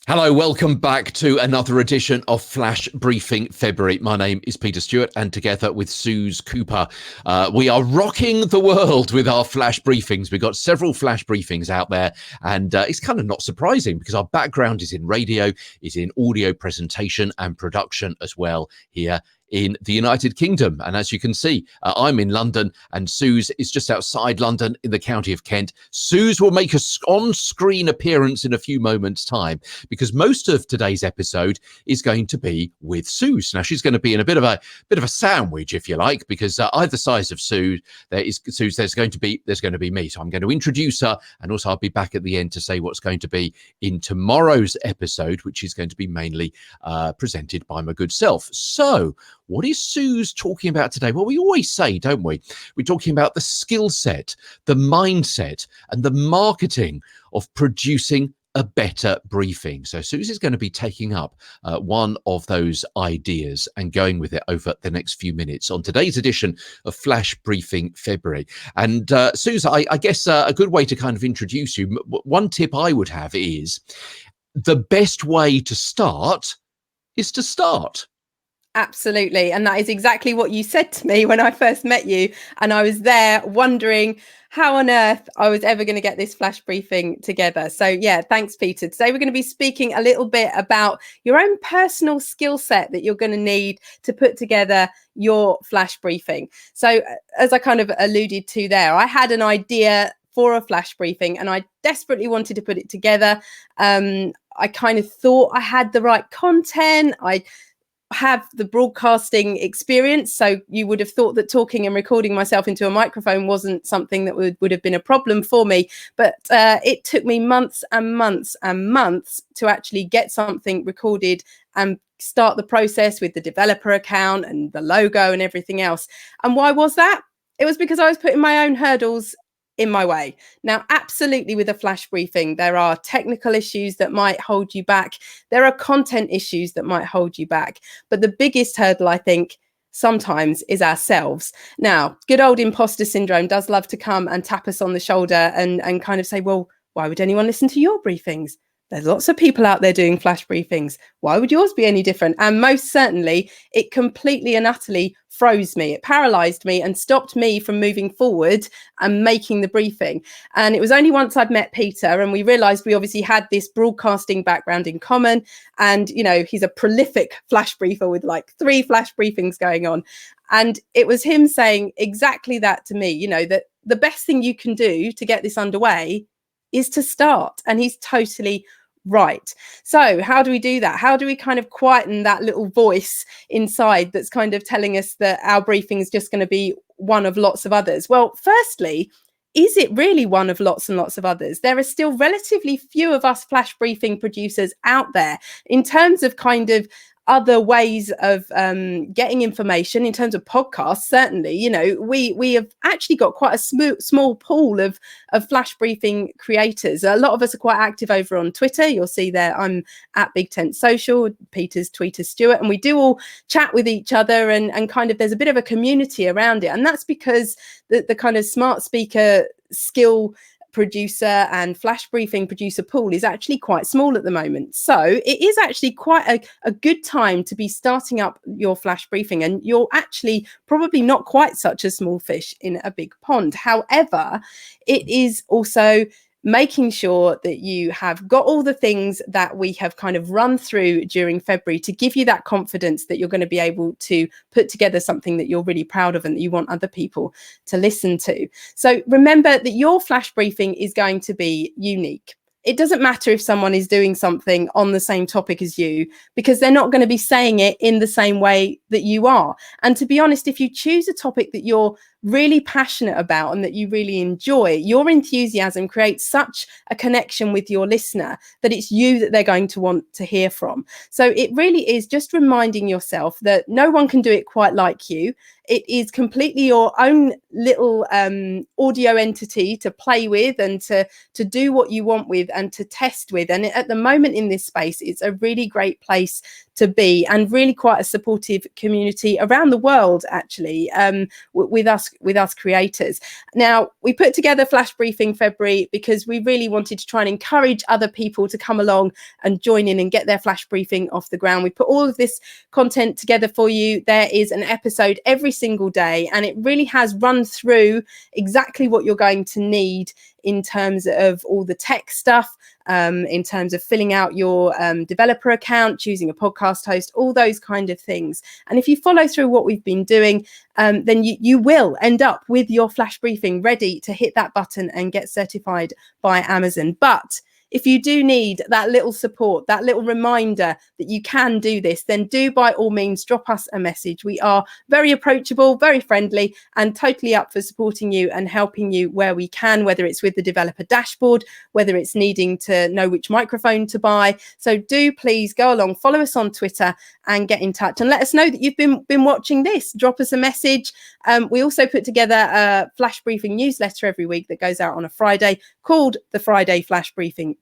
Hello, welcome back to another edition of Flash Briefing February. My name is Peter Stewart, and together with Suze Cooper, we are rocking the world with our Flash Briefings. We've got several Flash Briefings out there, and it's kind of not surprising because our background is in radio, is in audio presentation and production as well here in the United Kingdom. And as you can see, I'm in London and Suze is just outside London in the county of Kent. Suze will make a on-screen appearance in a few moments' time because most of today's episode is going to be with Suze. Now, she's going to be in a bit of a sandwich, if you like, because either side of Suze, there's going to be me. So I'm going to introduce her, and also I'll be back at the end to say what's going to be in tomorrow's episode, which is going to be mainly presented by my good self. So, what is Suze talking about today? Well, we always say, don't we? We're talking about the skill set, the mindset, and the marketing of producing a better briefing. So Suze is going to be taking up one of those ideas and going with it over the next few minutes on today's edition of Flash Briefing February. And Suze, I guess a good way to kind of introduce you, one tip I would have is the best way to start is to start. Absolutely. And that is exactly what you said to me when I first met you. And I was there wondering how on earth I was ever going to get this flash briefing together. So yeah, thanks, Peter. Today we're going to be speaking a little bit about your own personal skill set that you're going to need to put together your flash briefing. So as I kind of alluded to there, I had an idea for a flash briefing and I desperately wanted to put it together. I kind of thought I had the right content. I have the broadcasting experience, so you would have thought that talking and recording myself into a microphone wasn't something that would have been a problem for me, but it took me months and months and months to actually get something recorded and start the process with the developer account and the logo and everything else. And why was that? It was because I was putting my own hurdles in my way. Now, absolutely, with a flash briefing, there are technical issues that might hold you back. There are content issues that might hold you back. But the biggest hurdle, I think, sometimes is ourselves. Now, good old imposter syndrome does love to come and tap us on the shoulder and kind of say, well, why would anyone listen to your briefings? There's lots of people out there doing flash briefings. Why would yours be any different? And most certainly, it completely and utterly froze me. It paralyzed me and stopped me from moving forward and making the briefing. And it was only once I'd met Peter and we realized we obviously had this broadcasting background in common. And, you know, he's a prolific flash briefer with like 3 flash briefings going on. And it was him saying exactly that to me, you know, that the best thing you can do to get this underway is to start. And he's totally right. So how do we do that? How do we kind of quieten that little voice inside that's kind of telling us that our briefing is just going to be one of lots of others? Well, firstly, is it really one of lots and lots of others? There are still relatively few of us flash briefing producers out there in terms of kind of other ways of getting information in terms of podcasts. Certainly, you know, we have actually got quite a small pool of flash briefing creators. A lot of us are quite active over on Twitter. You'll see there I'm at Big Tent Social, Peter's Tweeter Stewart, and we do all chat with each other and kind of there's a bit of a community around it. And that's because the kind of smart speaker skill producer and flash briefing producer pool is actually quite small at the moment. So it is actually quite a good time to be starting up your flash briefing, and you're actually probably not quite such a small fish in a big pond. However, it is also making sure that you have got all the things that we have kind of run through during February to give you that confidence that you're going to be able to put together something that you're really proud of and that you want other people to listen to. So remember that your flash briefing is going to be unique. It doesn't matter if someone is doing something on the same topic as you, because they're not going to be saying it in the same way that you are. And to be honest, if you choose a topic that you're really passionate about and that you really enjoy, your enthusiasm creates such a connection with your listener that it's you that they're going to want to hear from. So it really is just reminding yourself that no one can do it quite like you. It is completely your own little audio entity to play with and to do what you want with and to test with. And at the moment in this space, it's a really great place to be, and really quite a supportive community around the world, actually, with us us creators. Now, we put together Flash Briefing February because we really wanted to try and encourage other people to come along and join in and get their flash briefing off the ground. We put all of this content together for you. There is an episode every single day, and it really has run through exactly what you're going to need in terms of all the tech stuff, in terms of filling out your developer account, choosing a podcast host, all those kind of things. And if you follow through what we've been doing, then you will end up with your flash briefing ready to hit that button and get certified by Amazon. But if you do need that little support, that little reminder that you can do this, then do by all means drop us a message. We are very approachable, very friendly, and totally up for supporting you and helping you where we can, whether it's with the developer dashboard, whether it's needing to know which microphone to buy. So do please go along, follow us on Twitter and get in touch and let us know that you've been watching this. Drop us a message. We also put together a flash briefing newsletter every week that goes out on a Friday called the Friday Flash Briefing.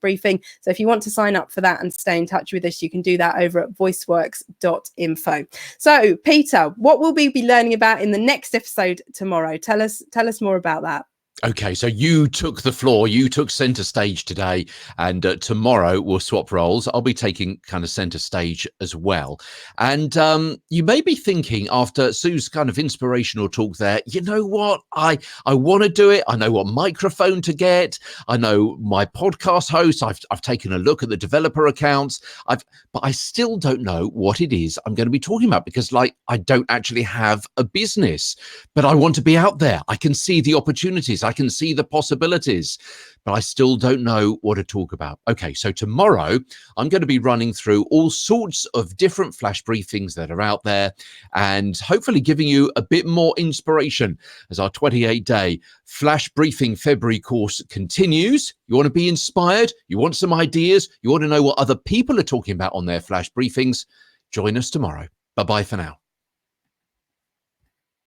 So if you want to sign up for that and stay in touch with us, you can do that over at voiceworks.info. So Peter, what will we be learning about in the next episode tomorrow? Tell us more about that. Okay, so you took the floor, you took center stage today, and tomorrow we'll swap roles. I'll be taking kind of center stage as well. And you may be thinking after Sue's kind of inspirational talk there, you know what, I want to do it. I know what microphone to get. I know my podcast host. I've taken a look at the developer accounts. But I still don't know what it is I'm going to be talking about because I don't actually have a business, but I want to be out there. I can see the opportunities. I can see the possibilities, but I still don't know what to talk about. Okay, so tomorrow I'm going to be running through all sorts of different flash briefings that are out there and hopefully giving you a bit more inspiration as our 28-day Flash Briefing February course continues. You want to be inspired? You want some ideas? You want to know what other people are talking about on their flash briefings? Join us tomorrow. Bye-bye for now.